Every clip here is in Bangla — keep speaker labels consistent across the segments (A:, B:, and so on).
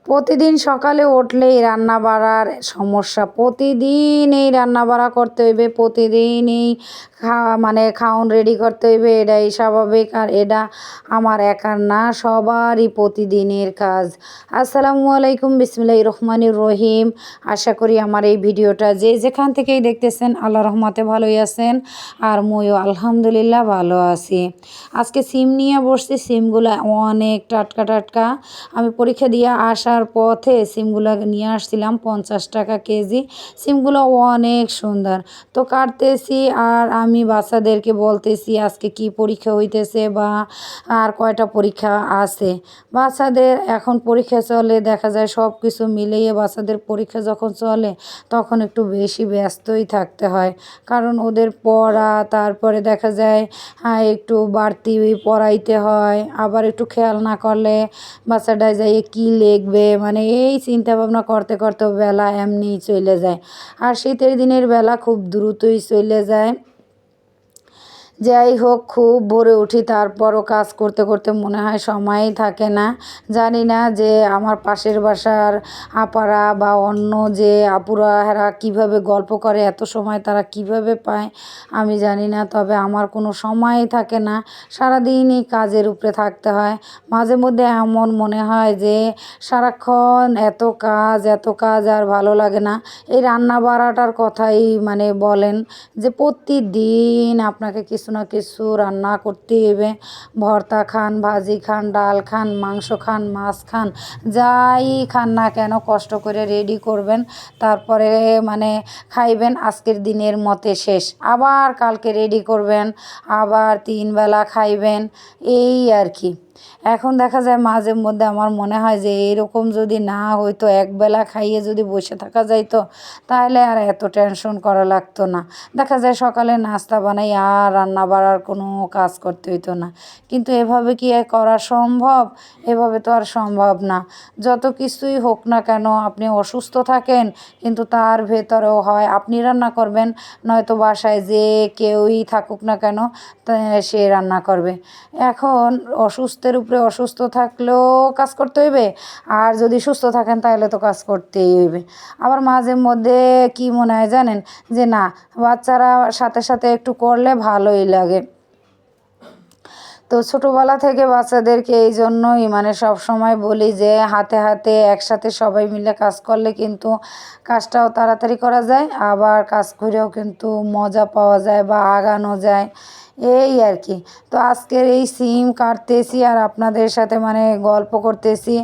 A: প্রতিদিন সকালে উঠলেই রান্না বাড়ার সমস্যা। প্রতিদিন এই রান্না বাড়া করতে হইবে, প্রতিদিন এই খাওন রেডি করতে হইবে, এটাই স্বাভাবিক। আর এটা আমার একার না, সবারই প্রতিদিনের কাজ। আসসালামু আলাইকুম, বিসমিল্লাহির রহমানির রহিম। আশা করি আমার এই ভিডিওটা যে যেখান থেকেই দেখতেছেন আল্লাহ রহমতে ভালোই আছেন, আর মইও আলহামদুলিল্লাহ ভালো আছি। আজকে সিম নিয়ে বসছি, সিমগুলো অনেক টাটকা টাটকা। আমি পরীক্ষা দিয়ে আসার পথে সিমগুলো নিয়ে আসছিলাম 50 টাকা কেজি। সিমগুলো অনেক সুন্দর। তো কাটতেছি আর আমি বাচ্চাদেরকে বলতেছি আজকে কি পরীক্ষা হইতেছে বা আর কয়টা পরীক্ষা আছে। বাচ্চাদের এখন পরীক্ষা চলে, দেখা যায় সব কিছু মিলিয়ে বাচ্চাদের পরীক্ষা যখন চলে তখন একটু বেশি ব্যস্তই থাকতে হয়, কারণ ওদের পড়া, তারপরে দেখা যায় একটু বাড়তি পড়াইতে হয়, আবার একটু খেয়াল না করলে বাচ্চাটা যাই কি লিখবে, মানে এই চিন্তা ভাবনা করতে করতে বেলা এমনিই চলে যায়। আর শীতের দিনের বেলা খুব দ্রুতই চলে যায়। যাই হোক, খুব ভোরে উঠি, তারপরও কাজ করতে করতে মনে হয় সময়ই থাকে না। জানি না যে আমার পাশের বাসার আপারা বা অন্য যে আপুরা এরা কীভাবে গল্প করে, এত সময় তারা কিভাবে পায় আমি জানি না। তবে আমার কোনো সময়ই থাকে না, সারাদিনই কাজের উপরে থাকতে হয়। মাঝে মধ্যে এমন মনে হয় যে সারাক্ষণ এত কাজ আর ভালো লাগে না। এই রান্না বাড়াটার কথাই মানে বলেন যে প্রতিদিন আপনাকে কিছু না কিছু রান্না করতে হবে। ভর্তা খান, ভাজি খান, ডাল খান, মাংস খান, মাছ খান, যাই খান না কেন কষ্ট করে রেডি করবেন, তারপরে মানে খাইবেন। আজকের দিনের মতে শেষ, আবার কালকে রেডি করবেন, আবার 3 বেলা খাইবেন, এই আর কি। এখন দেখা যায় মাঝে মধ্যে আমার মনে হয় যে এরকম যদি না হইতো, একবেলা খাইয়ে যদি বসে থাকা যাইতো, তাহলে আর এত টেনশন করা লাগতো না। দেখা যায় সকালে নাস্তা বানাই আর রান্না বাড়ার কোনো কাজ করতে হইতো না। কিন্তু এভাবে কি করা সম্ভব? এভাবে তো আর সম্ভব না। যত কিছুই হোক না কেন, আপনি অসুস্থ থাকেন, কিন্তু তার ভেতরেও হয় আপনি রান্না করবেন, নয়তো বাসায় যে কেউই থাকুক না কেন সে রান্না করবে। এখন অসুস্থের উপরে অসুস্থ থাকলেও কাজ করতে হইবে, আর যদি সুস্থ থাকেন তাহলে তো কাজ করতেই হইবে। আবার মাঝে মধ্যে কি মনে হয় জানেন, যে না, বাচ্চারা সাথে সাথে একটু করলে ভালোই লাগে। তো ছোটোবেলা থেকে বাচ্চাদেরকে এই জন্যই মানে সব সময় বলি যে হাতে হাতে একসাথে সবাই মিলে কাজ করলে কিন্তু কাজটাও তাড়াতাড়ি করা যায়, আবার কাজ করেও কিন্তু মজা পাওয়া যায় বা আগানো যায়, এই আর কি। তো আজকের এই সিম কাটতেছি আর আপনাদের সাথে মানে গল্প করতেছি।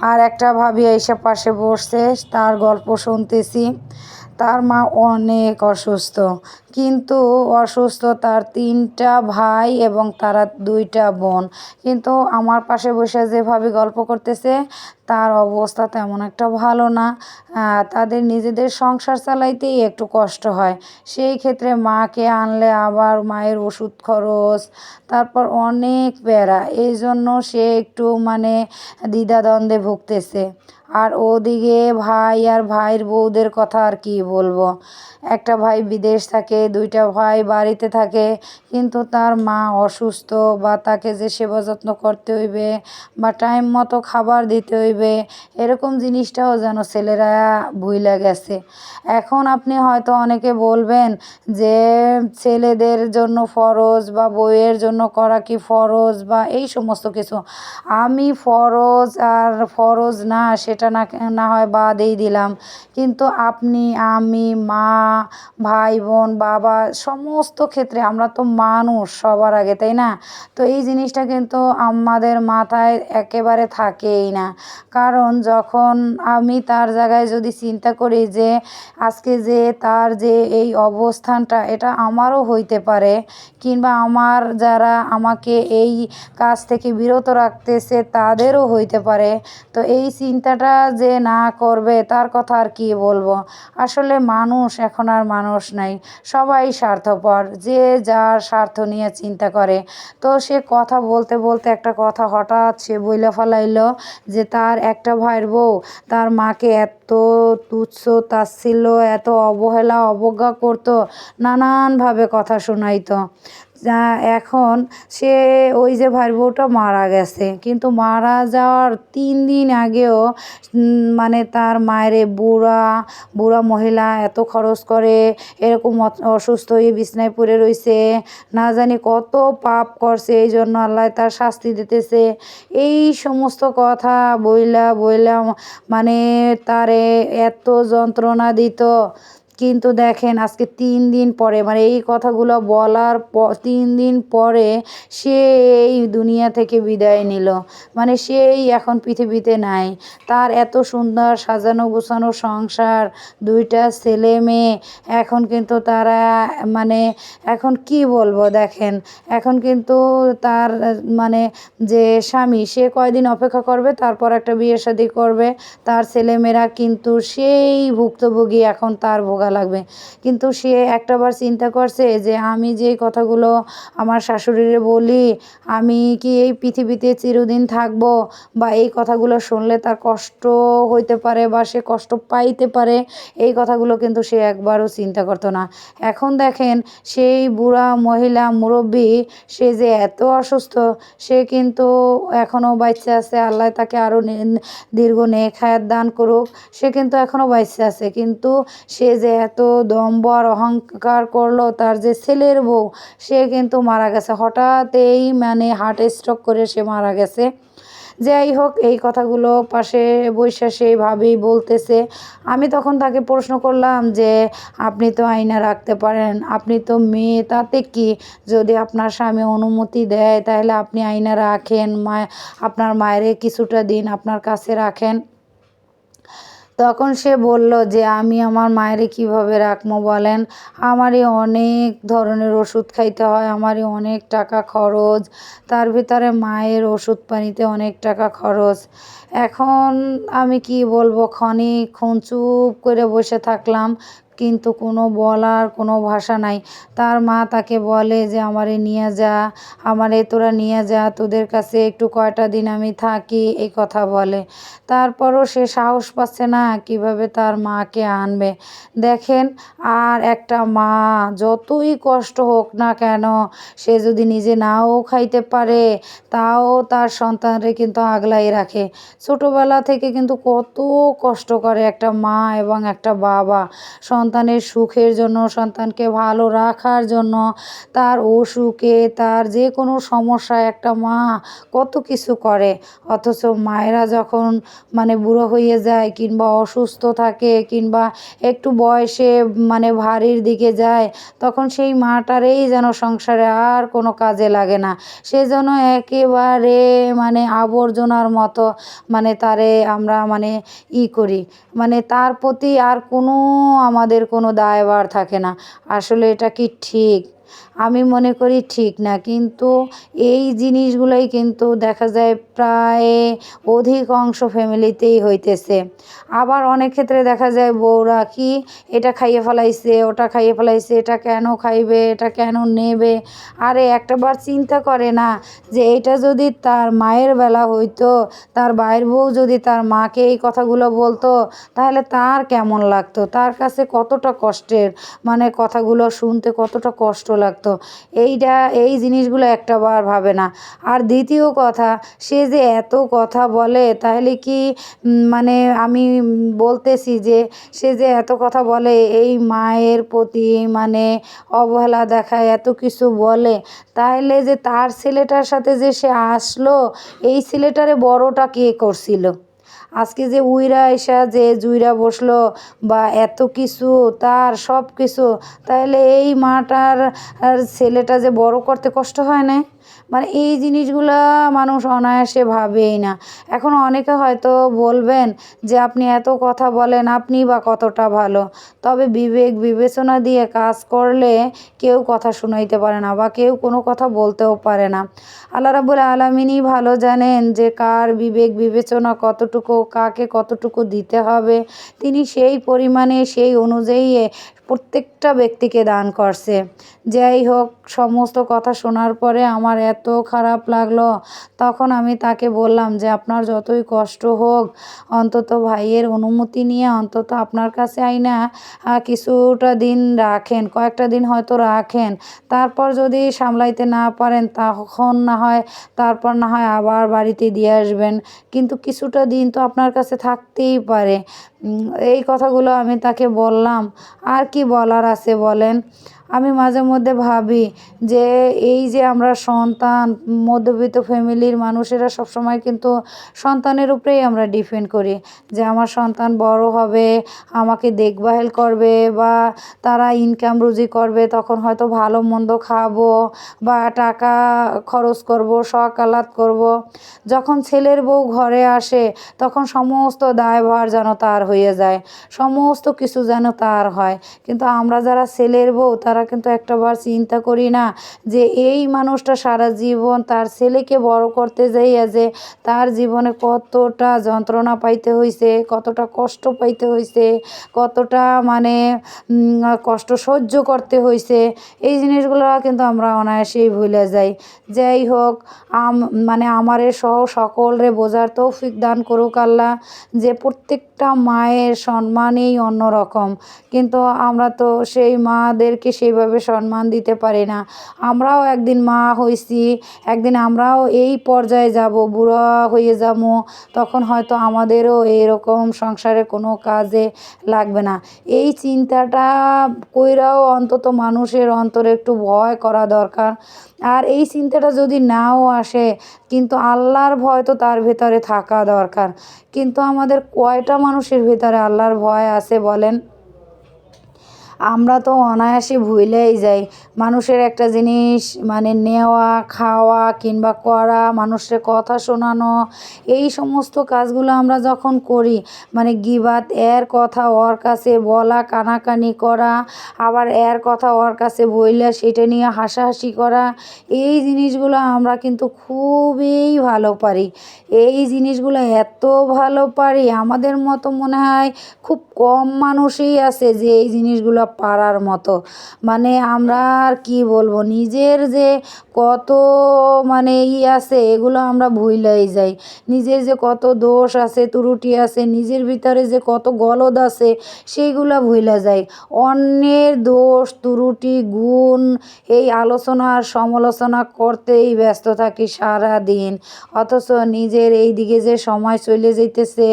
A: আর একটা ভাবি এসে পাশে বসছে, তার গল্প শুনতেছি। তার মা অনেক অসুস্থ, কিন্তু অসুস্থ তার 3টা ভাই এবং তারা 2টা বোন। কিন্তু আমার পাশে বসে যেভাবে গল্প করতেছে তার অবস্থা তেমন একটা ভালো না। তাদের নিজেদের সংসার চালাইতেই একটু কষ্ট হয়। সেই ক্ষেত্রে মাকে আনলে আবার মায়ের ওষুধ খরচ, তারপর অনেক প্যারা, এই জন্য সে একটু মানে দ্বিধাদ্বন্দ্বে ভুগতেছে। আর ওদিকে ভাই আর ভাইয়ের বউদের কথা আর কি বলবো। একটা ভাই বিদেশ থাকে, 2টা ভাই বাড়িতে থাকে, কিন্তু তার মা অসুস্থ, বা তাকে যে সেবা যত্ন করতে হইবে বা টাইম মতো খাবার দিতে হইবে, এরকম জিনিসটাও যেন ছেলেরা ভুইলা গেছে। এখন আপনি হয়তো অনেকে বলবেন যে ছেলেদের জন্য ফরজ বা বউয়ের জন্য করা কি ফরজ বা এই সমস্ত কিছু। আমি ফরজ আর ফরজ না সেটা না হয় বাদই দিলাম, কিন্তু আপনি, আমি, মা, ভাই বোন, বাবা, সমস্ত ক্ষেত্রে আমরা তো মানুষ সবার আগে, তাই না? তো এই জিনিসটা কিন্তু আমাদের মাথায় একেবারে থাকেই না। কারণ যখন আমি তার জায়গায় যদি চিন্তা করি যে আজকে যে তার যে এই অবস্থানটা, এটা আমারও হইতে পারে, কিংবা আমার যারা আমাকে এই কাজ থেকে বিরত রাখতেছে তাদেরও হইতে পারে। তো এই চিন্তাটা যে না করবে তার কথা আর কি বলবো। আসলে মানুষ এখন আর মানুষ নাই, সবাই স্বার্থপর, যে যার স্বার্থ নিয়ে চিন্তা করে। তো সে কথা বলতে বলতে একটা কথা হঠাৎ সে বইলা ফেলাইলো যে তার একটা ভাইয়ের বউ তার মাকে এত তুচ্ছ তাচ্ছিল্য, এত অবহেলা অবজ্ঞা করতো, নানানভাবে কথা শোনাইতো। এখন সে ওই যে ভাইয়ের বউটা মারা গেছে, কিন্তু মারা যাওয়ার 3 দিন আগেও মানে তার মায়ের বুড়া বুড়া মহিলা এত খরচ করে, এরকম অসুস্থ হয়ে বিছনায় পড়ে রইছে, না জানি কত পাপ করছে, এই জন্য আল্লাহ তার শাস্তি দিতেছে। এই সমস্ত কথা বইলা বইলা মানে তারে এত যন্ত্রণা দিত। কিন্তু দেখেন আজকে 3 দিন পরে, মানে এই কথাগুলো বলার 3 দিন পরে সে এই দুনিয়া থেকে বিদায় নিল। মানে সেই এখন পৃথিবীতে নাই। তার এত সুন্দর সাজানো গোছানো সংসার, 2টা ছেলে মেয়ে, এখন কিন্তু তারা মানে এখন কি বলবো দেখেন, এখন কিন্তু তার মানে যে স্বামী সে কয়দিন অপেক্ষা করবে, তারপর একটা বিয়ে শাদী করবে, তার ছেলেমেয়েরা কিন্তু সেই ভুক্তভোগী, এখন তার ভোগা লাগবে। কিন্তু সে একটাবার চিন্তা করছে যে আমি যে কথাগুলো আমার শাশুড়িরে বলি, আমি কি এই পৃথিবীতে চিরদিন থাকবো, বা এই কথাগুলো শুনলে তার কষ্ট হইতে পারে বা সে কষ্ট পাইতে পারে, এই কথাগুলো কিন্তু সে একবারও চিন্তা করতো না। এখন দেখেন সেই বুড়া মহিলা মুরব্বী, সে যে এত অসুস্থ, সে কিন্তু এখনও বাচ্চা আছে, আল্লাহ তাকে আরও দীর্ঘ নেক হায়াত দান করুক, সে কিন্তু এখনও বাচ্চা আছে। কিন্তু সে যে এত দম্ভ আর অহংকার করলো, তার যে ছেলের বউ সে কিন্তু মারা গেছে হঠাৎই, মানে হার্ট স্ট্রোক করে সে মারা গেছে। যাই হোক, এই কথাগুলো পাশে বইসা সেইভাবেই বলতেছে। আমি তখন তাকে প্রশ্ন করলাম যে আপনি তো আয়না রাখতে পারেন, আপনি তো মেয়ে, তাতে কি, যদি আপনার স্বামী অনুমতি দেয় তাহলে আপনি আয়না রাখেন, আপনার মায়েরে কিছুটা দিন আপনার কাছে রাখেন। তখন সে বলল যে আমি আমার মায়েরে কিভাবে রাখবো বলেন, আমারই অনেক ধরনের ওষুধ খাইতে হয়, আমারই অনেক টাকা খরচ, তার ভিতরে মায়ের ওষুধ পানিতে অনেক টাকা খরচ। এখন আমি কি বলবো, ক্ষণিকক্ষণ চুপ করে বসে থাকলাম, কিন্তু কোনো বলার কোনো ভাষা নাই। তার মা তাকে বলে যে আমারে নিয়ে যা, আমারে তোরা নিয়ে যা, তোদের কাছে একটু কয়টা দিন আমি থাকি, এই কথা বলে। তারপরও সে সাহস পাচ্ছে না কিভাবে তার মাকে আনবে। দেখেন, আর একটা মা যতই কষ্ট হোক না কেন, সে যদি নিজে নাও খাইতে পারে, তাও তার সন্তানরে কিন্তু আগলাই রাখে। ছোটোবেলা থেকে কিন্তু কত কষ্ট করে একটা মা এবং একটা বাবা সন্তানের সুখের জন্য, সন্তানকে ভালো রাখার জন্য, তার অসুখে, তার যে কোনো সমস্যায় একটা মা কত কিছু করে। অথচ মায়েরা যখন মানে বুড়ো হয়ে যায়, কিংবা অসুস্থ থাকে, কিংবা একটু বয়সে মানে ভারীর দিকে যায়, তখন সেই মাটারেই যেন সংসারে আর কোনো কাজে লাগে না। সে যেন একেবারে মানে আবর্জনার মতো, মানে তারে আমরা মানে করি, মানে তার প্রতি আর কোনো আমাদের কোনো দায়ভার থাকে না। আসলে এটা কি ঠিক? আমি মনে করি ঠিক না। কিন্তু এই জিনিসগুলাই কিন্তু দেখা যায় প্রায় অধিকাংশ ফ্যামিলিতেই হইতেছে। আবার অনেক ক্ষেত্রে দেখা যায় বউরা কি এটা খাইয়ে ফেলাইছে, ওটা খাইয়ে ফেলাইছে, এটা কেন খাইবে, এটা কেন নেবে। আরে একটাবার চিন্তা করে না যে এটা যদি তার মায়ের বেলা হইতো, তার ভাইয়ের বউ যদি তার মাকে এই কথাগুলো বলতো, তাহলে তার কেমন লাগতো, তার কাছে কতটা কষ্টের, মানে কথাগুলো শুনতে কতটা কষ্ট লাগতো। এই জিনিসগুলো একটাবার ভাবে না। আর দ্বিতীয় কথা, সে যে এত কথা বলে, তাহলে কি মানে আমি বলতেছি যে সে যে এত কথা বলে, এই মায়ের প্রতি মানে অবহেলা দেখায়, এত কিছু বলে, তাহলে যে তার ছেলেটার সাথে যে সে আসলো, এই ছেলেটারে বড়টা কে করছিল? আজকে যে উইরা আইসা যে জুইরা বসলো, বা এত কিছু তার সব কিছু, তাহলে এই মাটার আর ছেলেটা যে বড় করতে কষ্ট হয় না? মানে এই জিনিসগুলা মানুষ অনায়াসে ভাবেই না। এখন অনেকে হয়তো বলবেন যে আপনি এত কথা বলেন, আপনি বা কতটা ভালো। তবে বিবেক বিবেচনা দিয়ে কাজ করলে কেউ কথা শুনাইতে পারে না, বা কেউ কোনো কথা বলতেও পারে না। আল্লাহ রাব্বুল আলামিনই ভালো জানেন যে কার বিবেক বিবেচনা কতটুকু, কাকে কতটুকু দিতে হবে। তিনি সেই পরিমাণে সেই অনুযায়ী প্রত্যেকটা ব্যক্তিকে দান করছে। যাই হোক, সমস্ত কথা শোনার পরে আমার আমার এত খারাপ লাগলো। তখন আমি তাকে বললাম যে আপনার যতই কষ্ট হোক অন্তত ভাইয়ের অনুমতি নিয়ে অন্তত আপনার কাছে আইনা কিছুটা দিন রাখেন, কয়েকটা দিন হয়তো রাখেন। তারপর যদি সামলাইতে না পারেন তখন না হয় আবার বাড়িতে দিয়ে আসবেন। কিন্তু কিছুটা দিন তো আপনার কাছে থাকতেই পারে। এই কথাগুলো আমি তাকে বললাম। আর কি বলার আছে বলেন? আমি মাঝে মধ্যে ভাবি যে এই যে আমরা সন্তান, মধ্যবিত্ত ফ্যামিলির মানুষেরা সবসময় কিন্তু সন্তানের উপরেই আমরা ডিপেন্ড করি যে আমার সন্তান বড় হবে, আমাকে দেখভাল করবে বা তারা ইনকাম রুজি করবে, তখন হয়তো ভালো মন্দ খাবো বা টাকা খরচ করব, শখ আহ্লাদ করব। যখন ছেলের বউ ঘরে আসে তখন সমস্ত দায়ভার যেন তার হয়ে যায়, সমস্ত কিছু যেন তার হয়। কিন্তু আমরা যারা ছেলের বউ তারা কিন্তু একটাবার চিন্তা করি না যে এই মানুষটা সারা জীবন তার ছেলেকে বড় করতে যাইয়া যে তার জীবনে কতটা যন্ত্রণা পাইতে হইছে, কতটা কষ্ট পাইতে হইছে, কতটা মানে কষ্ট সহ্য করতে হইছে। এই জিনিসগুলো কিন্তু আমরা অনায়াসেই ভুলে যাই। যাই হোক, মানে আমারে সহ সকলরে বোঝার তৌফিক দান করুক আল্লাহ যে প্রত্যেকটা মায়ের সম্মানই অন্যরকম। কিন্তু আমরা তো সেই মাদেরকে সেইভাবে সম্মান দিতে পারি না। আমরাও একদিন মা হইছি, একদিন আমরাও এই পর্যায়ে যাব, বুড়া হয়ে যাবো, তখন হয়তো আমাদেরও এরকম সংসারে কোনো কাজে লাগবে না। এই চিন্তাটা কইরাও অন্তত মানুষের অন্তরে একটু ভয় করা দরকার। আর এই চিন্তাটা যদি নাও আসে কিন্তু আল্লাহর ভয় তো তার ভেতরে থাকা দরকার। কিন্তু আমাদের কয়টা মানুষের ভেতরে আল্লাহর ভয় আছে বলেন? আমরা তো অনায়াসে ভুলেই যাই। মানুষের একটা জিনিস মানে নেওয়া, খাওয়া কিংবা করা, মানুষের কথা শোনানো, এই সমস্ত কাজগুলো আমরা যখন করি মানে গীবাত, এর কথা ওর কাছে বলা, কানাকানি করা, আবার এর কথা ওর কাছে বইলা সেটা নিয়ে হাসাহাসি করা, এই জিনিসগুলো আমরা কিন্তু খুবই ভালো পারি। এই জিনিসগুলো এত ভালো পারি, আমাদের মতো মনে হয় খুব কম মানুষই আছে যে এই জিনিসগুলো পারার মতো। মানে আমরা আর কি বলবো, নিজের যে কত মানে আছে এগুলো আমরা ভুইলাই যাই। নিজের যে কত দোষ আছে, ত্রুটি আছে, নিজের ভিতরে যে কত গলদ আছে সেইগুলো ভুইলা যাই। অন্যের দোষ, ত্রুটি, গুণ এই আলোচনা আর সমালোচনা করতেই ব্যস্ত থাকি সারা দিন। অথচ নিজের এই দিকে যে সময় চলে যাইতেছে,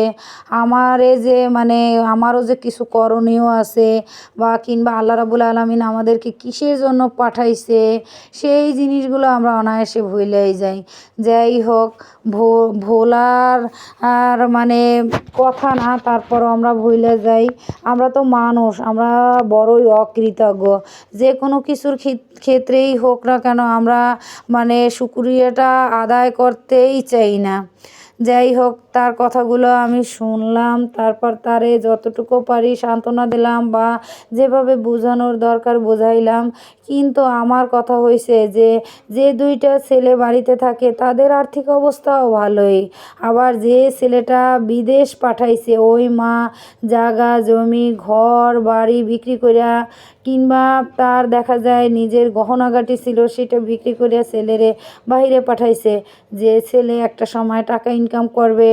A: আমারও যে কিছু করণীয় আছে বা কিংবা আল্লাহ রাব্বুল আলামিন আমাদেরকে কিসের জন্য পাঠাইছে সেই জিনিসগুলো আমরা অনায়াসে ভুলেই যাই। যাই হোক, ভোলার মানে কথা না, তারপরও আমরা ভুলে যাই। আমরা তো মানুষ, আমরা বড়ই অকৃতজ্ঞ। যে কোনো কিছুর ক্ষেত্রেই হোক না কেন আমরা মানে শুকরিয়াটা আদায় করতেই চাই না। যাই হোক, তার কথাগুলো আমি শুনলাম, তারপর তারে যতটুকু পারি সান্ত্বনা দিলাম বা যেভাবে বোঝানোর দরকার বোঝাইলাম। কিন্তু আমার কথা হইছে যে দুইটা ছেলে বাড়িতে থাকে তাদের আর্থিক অবস্থাও ভালোই। আবার যে ছেলেটা বিদেশ পাঠাইছে ওই মা জাগা জমি ঘর বাড়ি বিক্রি কইরা কিংবা তার দেখা যায় নিজের গহনাগাটি ছিল সেটা বিক্রি করিয়া ছেলেরে বাহিরে পাঠাইছে। যে ছেলে একটা সময় টাকা ইনকাম করবে,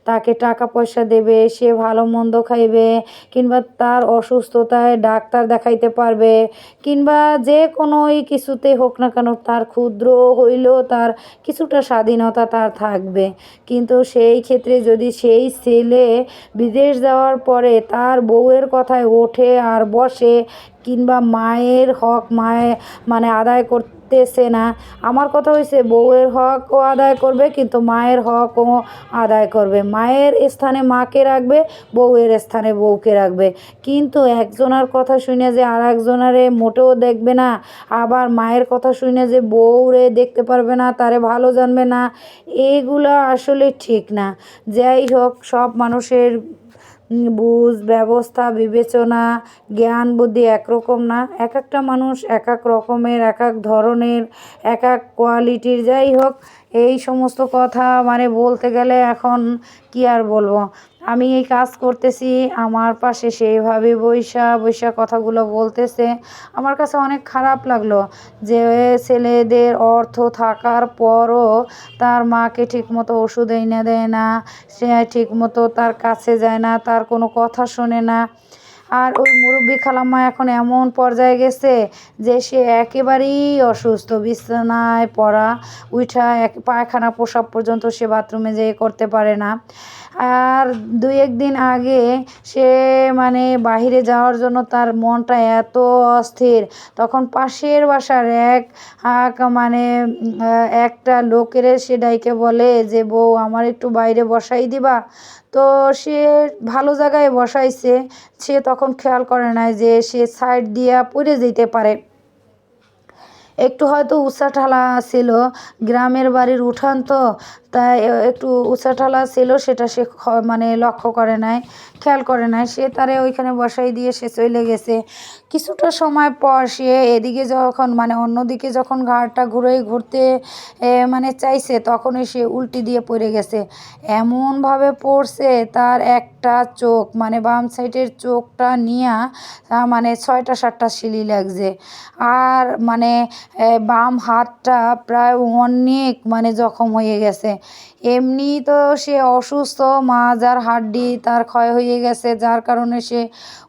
A: তাকে টাকা পয়সা দেবে, সে ভালো মন্দ খাইবে কিংবা তার অসুস্থতায় ডাক্তার দেখাইতে পারবে কিংবা যে কোনোই কিছুতে হোক না কেন তার ক্ষুদ্র হইলেও তার কিছুটা স্বাধীনতা তার থাকবে। কিন্তু সেই ক্ষেত্রে যদি সেই ছেলে বিদেশ যাওয়ার পরে তার বউয়ের কথায় ওঠে আর বসে কিংবা মায়ের হক মানে আদায় করতেছে না, আমার কথা হইছে বউয়ের হকও আদায় করবে কিন্তু মায়ের হকও আদায় করবে। মায়ের স্থানে মাকে রাখবে, বউয়ের স্থানে বউকে রাখবে। কিন্তু একজনের কথা শুনে যে আর একজনারে মোটেও দেখবে না, আবার মায়ের কথা শুনে যে বউরে দেখতে পারবে না, তারে ভালো জানবে না, এইগুলো আসলে ঠিক না। যাই হোক, সব মানুষের বুঝ, ব্যবস্থা, বিবেচনা, জ্ঞান, বুদ্ধি একরকম না। এক একটা মানুষ এক এক রকমের, এক এক ধরনের, এক এক কোয়ালিটির। যাই হোক, এই সমস্ত কথা মানে বলতে গেলে এখন কি আর বলবো। আমি এই কাজ করতেছি, আমার পাশে সেইভাবে বইসা বইসা কথাগুলো বলতেছে। আমার কাছে অনেক খারাপ লাগলো যে ছেলেদের অর্থ থাকার পরও তার মাকে ঠিকমতো ওষুধ এনে দেয় না, সে ঠিকমতো তার কাছে যায় না, তার কোনো কথা শোনে না। আর ওই মুরব্বি খালাম্মা এখন এমন পর্যায়ে গেছে যে সে একেবারেই অসুস্থ, বিছানায় পড়া, উইঠা পায়খানা প্রসাব পর্যন্ত সে বাথরুমে যেয়ে করতে পারে না। আর ২-১ দিন আগে সে মানে বাহিরে যাওয়ার জন্য তার মনটা এত অস্থির, তখন পাশের বাসার মানে একটা লোকেরে সে ডাইকে বলে যে, "বউ আমার একটু বাইরে বসাই দিবা?" তো সে ভালো জায়গায় বসাইছে। সে তখন খেয়াল করে নাই যে সে সাইড দিয়া পড়ে যেতে পারে। একটু হয়তো উঁচা-ঢালা ছিল, গ্রামের বাড়ির উঠান তো, তাই একটু উঁচা-ঢালা ছিল, সেটা সে মানে লক্ষ্য করে নাই, খেয়াল করে নাই। সে তারে ওইখানে বসাই দিয়ে সে চইলে গেছে। কিছুটা সময় পর সে এদিকে যখন মানে অন্যদিকে যখন ঘাড়টা ঘুরতে মানে চাইছে, তখনই সে উল্টি দিয়ে পড়ে গেছে। এমনভাবে পড়ছে তার একটা চোখ মানে বাম সাইডের চোখটা নিয়া মানে ৬টা-৭টা সিলি লাগছে। আর মানে বাম হাতটা প্রায় অনেক মানে জখম হয়ে গেছে। এমনি তো সে অসুস্থ, মাঝ আর হাড্ডি তার ক্ষয় হয়ে গেছে, যার কারণে সে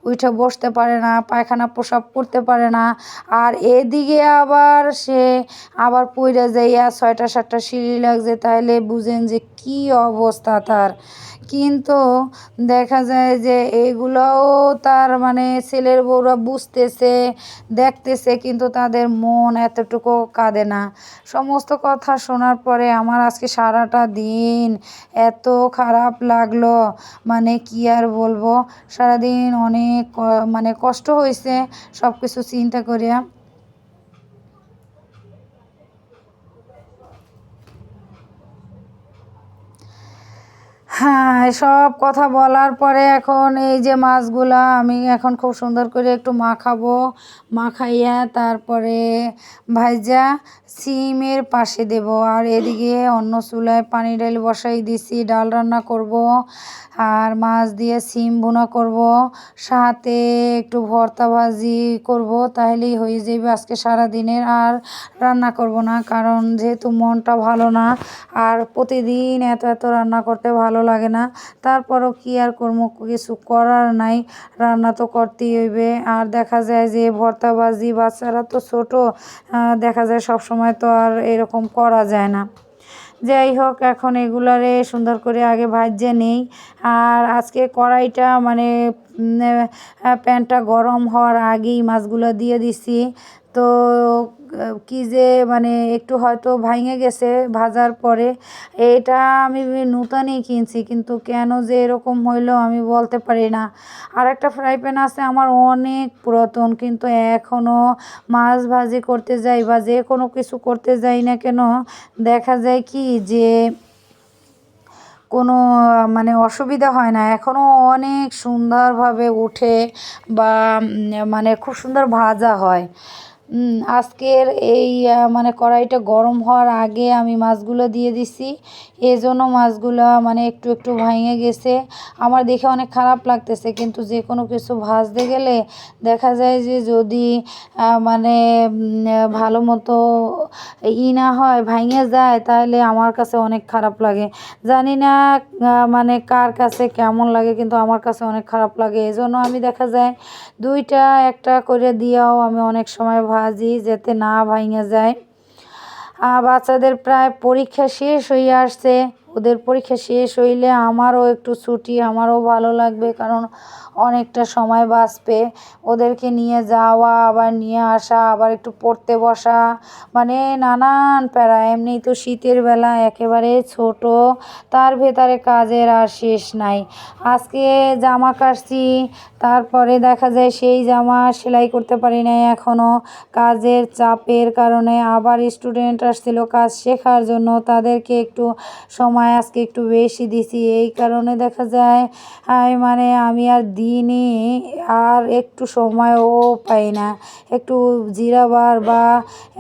A: উইঠা বসতে পারে না, পায়খানা প্রসাব করতে পারে না। আর এদিকে আবার সে আবার পইড়া যাইয়া ৬টা-৭টা সিঁড়ি লাগছে, তাইলে বুঝেন যে কী অবস্থা তার। কিন্তু দেখা যায় যে এগুলোও তার মানে ছেলের বউরা বুঝতেছে, দেখতেছে, কিন্তু তাদের মন এতটুকু কাঁদে না। সমস্ত কথা শোনার পরে আমার আজকে সারাটা দিন এত খারাপ লাগলো, মানে কি আর বলবো। সারাদিন অনেক মানে কষ্ট হইছে সব কিছু চিন্তা করিয়া। হ্যাঁ, এসব কথা বলার পরে এখন এই যে মাছগুলা আমি এখন খুব সুন্দর করে একটু মাখাবো। মাখাইয়া তারপরে ভাইজা সিমের পাশে দেবো। আর এদিকে অন্য চুলায় পানি ডাল বসাই দিছি, ডাল রান্না করব। আর মাছ দিয়ে সিম ভুনা করব, সাথে একটু ভর্তা ভাজি করব, তাহলেই হয়ে যাবে আজকে সারাদিনের। আর রান্না করব না, কারণ যেহেতু মনটা ভালো না, আর প্রতিদিন এত এত রান্না করতে ভালো লাগে না। তারপরও কি আর করবো, কিছু করার নাই, রান্না তো করতেই হইবে। আর দেখা যায় যে ভর্তা ভাজি, বাচ্চারা তো ছোট, দেখা যায় সব সময় তো আর এরকম করা যায় না। যাই হোক, এখন এগুলারে সুন্দর করে আগে ভাইজা নেই। আর আজকে কড়াইটা মানে প্যানটা গরম হওয়ার আগেই মাছগুলো দিয়ে দিছি। তো কি যে মানে একটু হয়তো ভাঙে গেছে ভাজার পরে। এটা আমি নূতনই কিনছি, কিন্তু কেন যে এরকম হইলো আমি বলতে পারি না। আরেকটা ফ্রাই প্যান আছে আমার অনেক পুরাতন, কিন্তু এখনও মাছ ভাজি করতে যাই বা যে কোনো কিছু করতে যাই না কেন, দেখা যায় কি যে কোনো মানে অসুবিধা হয় না, এখনও অনেক সুন্দরভাবে ওঠে বা মানে খুব সুন্দর ভাজা হয়। আজকের এই মানে কড়াইটা গরম হওয়ার আগে আমি মাছগুলো দিয়ে দিছি, এজন্য মাছগুলা মানে একটু একটু ভেঙে গেছে। আমার দেখে অনেক খারাপ লাগতেছে, কিন্তু যে কোনো কিছু ভাজতে গেলে দেখা যায় যে যদি মানে ভালো মতো না হয়, ভেঙে যায়, তাহলে আমার কাছে অনেক খারাপ লাগে। জানি না মানে কার কাছে কেমন লাগে, কিন্তু আমার কাছে অনেক খারাপ লাগে। এজন্য আমি দেখা যায় ২টা ১টা করে দিয়েও আমি অনেক সময় ভাজি, যাতে না ভেঙে যায়। বাচ্চাদের প্রায় পরীক্ষা শেষ হয়ে আসছে। ওদের পরীক্ষা শেষ হইলে আমারও একটু ছুটি, আমারও ভালো লাগবে, কারণ অনেকটা সময় বাঁচবে। ওদেরকে নিয়ে যাওয়া, আবার নিয়ে আসা, আবার একটু পড়তে বসা, মানে নানান প্যারা। এমনিই তো শীতের বেলা একেবারে ছোট, তার ভেতরে কাজের আর শেষ নাই। আজকে জামা কাচছি, তারপরে দেখা যায় সেই জামা সেলাই করতে পারি নাই এখনও, কাজের চাপের কারণে। আবার স্টুডেন্ট আসছিল কাজ শেখার জন্য, তাদেরকে একটু সময় সময় আজকে একটু বেশি দিছি, এই কারণে দেখা যায় মানে আমি আর দিইনি, আর একটু সময়ও পাই না একটু জিরাবার বা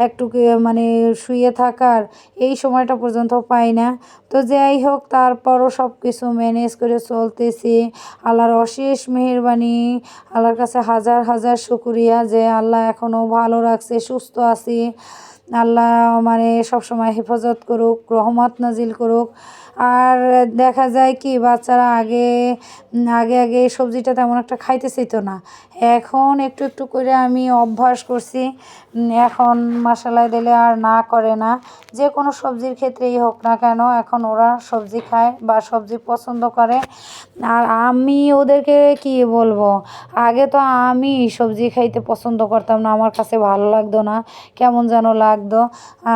A: একটু মানে শুয়ে থাকার এই সময়টা পর্যন্ত পাই না। তো যাই হোক, তারপরও সব কিছু ম্যানেজ করে চলতেছি। আল্লাহর অশেষ মেহেরবানি, আল্লাহর কাছে হাজার হাজার শুকরিয়া যে আল্লাহ এখনও ভালো রাখছে, সুস্থ আছি। আল্লাহ মানে সবসময় হেফাজত করুক, রহমত নাজিল করুক। আর দেখা যায় কি, বাচ্চারা আগে আগে এই সবজিটা তেমন একটা খাইতে চাইতো না, এখন একটু একটু করে আমি অভ্যাস করছি। এখন মশলায় দিলে আর না করে না, যে কোনো সবজির ক্ষেত্রেই হোক না কেন এখন ওরা সবজি খায় বা সবজি পছন্দ করে। আর আমি ওদেরকে কি বলবো, আগে তো আমি সবজি খাইতে পছন্দ করতাম না, আমার কাছে ভালো লাগতো না, কেমন যেন লাগতো।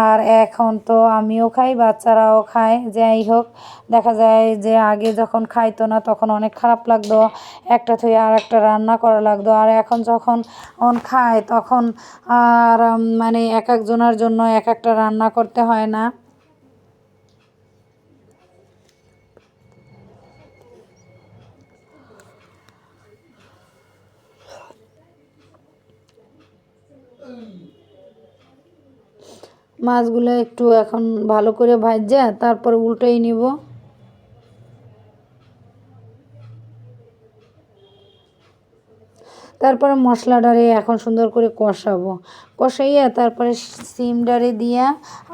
A: আর এখন তো আমিও খাই, বাচ্চারাও খায়। যাই হোক, দেখা যায় যে আগে যখন খাইতো না তখন অনেক খারাপ লাগতো, একটা থেকে আর একটা রান্না করা লাগতো। আর এখন যখন খায় তখন আর মানে এক একজনের জন্য এক একটা রান্না করতে হয় না। মাছগুলো একটু এখন ভালো করে ভাজা তারপর উল্টাই নিব। তারপরে মশলাটারে এখন সুন্দর করে কষাবো, কষাইয়া তারপরে সিমটারে দিয়া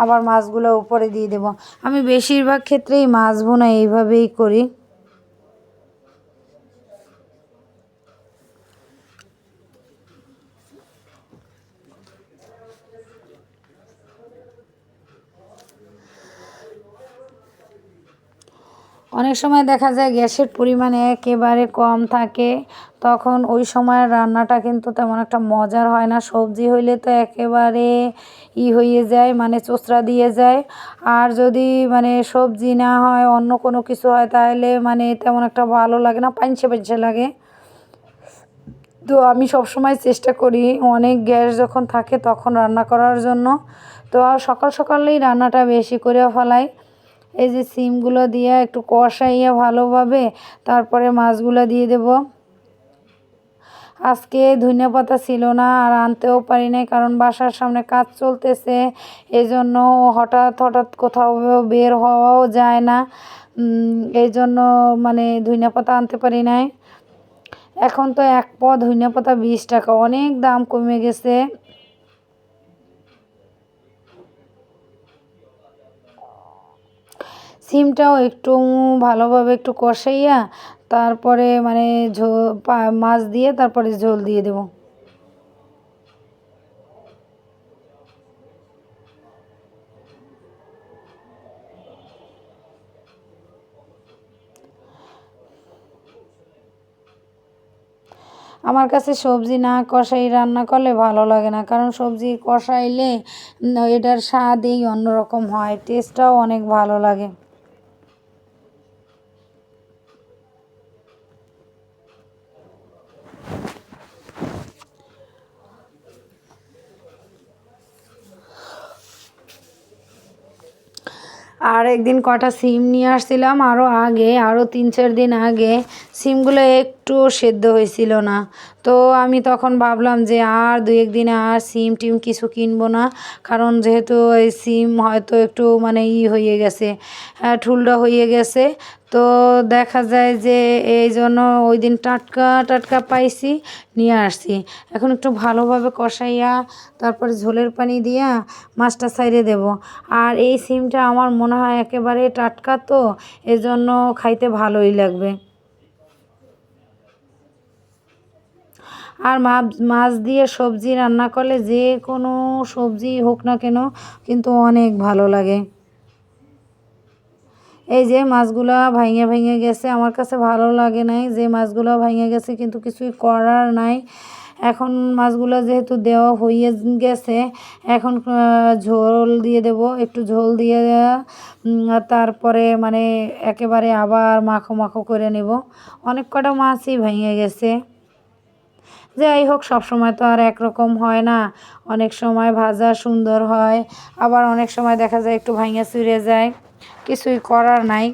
A: আবার মাছগুলো উপরে দিয়ে দেবো। আমি বেশিরভাগ ক্ষেত্রেই মাছ ভুনা এইভাবেই করি। অনেক সময় দেখা যায় গ্যাসের পরিমাণ একেবারে কম থাকে, তখন ওই সময়ের রান্নাটা কিন্তু তেমন একটা মজার হয় না। সবজি হইলে তো একেবারে হয়ে যায়, মানে চোচরা দিয়ে যায়। আর যদি মানে সবজি না হয় অন্য কোনো কিছু হয় তাহলে মানে তেমন একটা ভালো লাগে না, পাইনসে পাইনসে লাগে। তো আমি সবসময় চেষ্টা করি অনেক গ্যাস যখন থাকে তখন রান্না করার জন্য। তো সকাল সকালেই রান্নাটা বেশি করে ফেলাই। এই যে সিমগুলো দিয়ে একটু কষাইয়া ভালোভাবে তারপরে মাছগুলো দিয়ে দেব। আজকে ধনিয়া পাতা ছিল না আর আনতেও পারি নাই, কারণ বাসার সামনে কাজ চলতেছে, এই জন্য হঠাৎ হঠাৎ কোথাও বের হওয়াও যায় না। এই জন্য মানে ধনিয়া পাতা আনতে পারি নাই। এখন তো এক পোয়া ধনিয়া পাতা 20 টাকা, অনেক দাম কমে গেছে। সিমটাও একটু ভালোভাবে একটু কষাইয়া তারপরে মানে মাছ দিয়ে তারপরে ঝোল দিয়ে দেবো। আমার কাছে সবজি না কষাই রান্না করলে ভালো লাগে না, কারণ সবজি কষাইলে এটার স্বাদই অন্যরকম হয়, টেস্টটাও অনেক ভালো লাগে। আর একদিন কটা সিম নিয়ে আসছিলাম, আরও 3-4 দিন আগে সিমগুলো একটু সেদ্ধ হয়েছিল না। তো আমি তখন ভাবলাম যে আর 2-1 দিনে আর সিম টিম কিছু কিনবো না, কারণ যেহেতু এই সিম হয়তো একটু মানে হয়ে গেছে, ঠুলটা হয়ে গেছে। তো দেখা যায় যে এই জন্য ওই দিন টাটকা টাটকা পাইছি, নিয়ে আসছি। এখন একটু ভালোভাবে কষাইয়া তারপরে ঝোলের পানি দিয়া মাছটা ছাইড়ে দেব। আর এই সিমটা আমার মনে হয় একেবারে টাটকা, তো এজন্য খাইতে ভালোই লাগবে। আর মাছ দিয়ে সবজি রান্না করলে যে কোনো সবজি হোক না কেন কিন্তু অনেক ভালো লাগে। এই যে মাছগুলা ভাইঙে ভাইঙে গেছে, আমার কাছে ভালো লাগে নাই যে মাছগুলো ভাইঙে গেছে, কিন্তু কিছুই করার নাই। এখন মাছগুলো যেহেতু দেওয়া হয়ে গেছে, এখন ঝোল দিয়ে দেব, একটু ঝোল দিয়ে তারপরে মানে একেবারে আবার মাখো মাখো করে নেব। অনেক কটা মাছই ভেঙে গেছে। যাই হোক, সবসময় তো আর একরকম হয় না, অনেক সময় ভাজা সুন্দর হয়, আবার অনেক সময় দেখা যায় একটু ভাঙা চুরে যায়। কিছুই করার নাই।